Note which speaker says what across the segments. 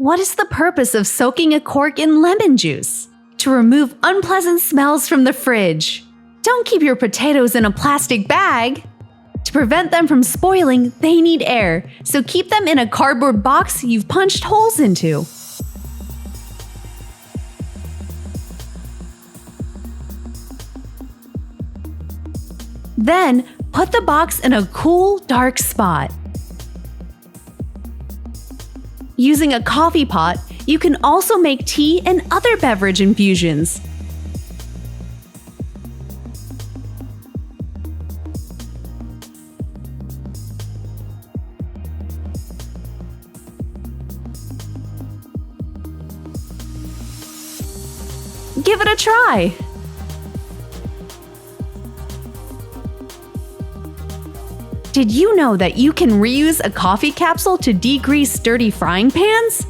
Speaker 1: What is the purpose of soaking a cork in lemon juice? To remove unpleasant smells from the fridge. Don't keep your potatoes in a plastic bag. To prevent them from spoiling, they need air, so keep them in a cardboard box you've punched holes into. Then, put the box in a cool, dark spot. Using a coffee pot, you can also make tea and other beverage infusions. Give it a try! Did you know that you can reuse a coffee capsule to degrease dirty frying pans?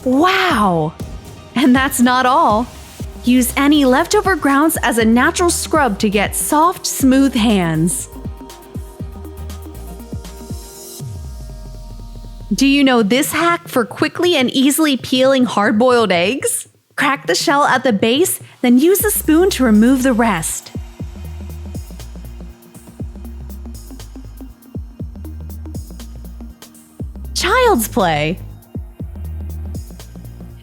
Speaker 1: Wow! And that's not all. Use any leftover grounds as a natural scrub to get soft, smooth hands. Do you know this hack for quickly and easily peeling hard-boiled eggs? Crack the shell at the base, then use a spoon to remove the rest. Child's play!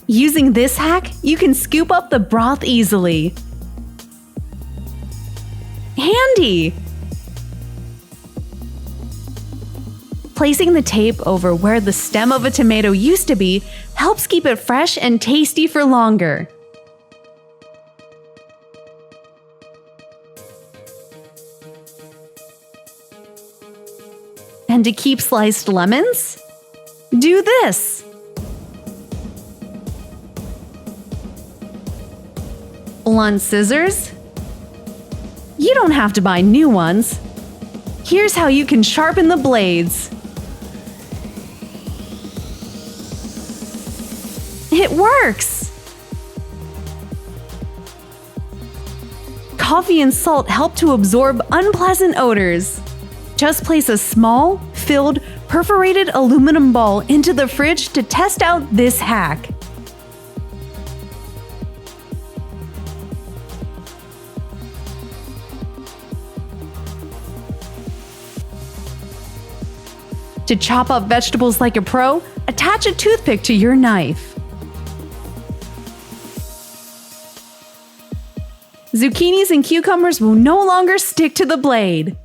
Speaker 1: Using this hack, you can scoop up the broth easily. Handy! Placing the tape over where the stem of a tomato used to be helps keep it fresh and tasty for longer. And to keep sliced lemons, do this. Blunt scissors? You don't have to buy new ones. Here's how you can sharpen the blades. It works! Coffee and salt help to absorb unpleasant odors. Just place a small, filled, perforated aluminum ball into the fridge to test out this hack. To chop up vegetables like a pro, attach a toothpick to your knife. Zucchinis and cucumbers will no longer stick to the blade.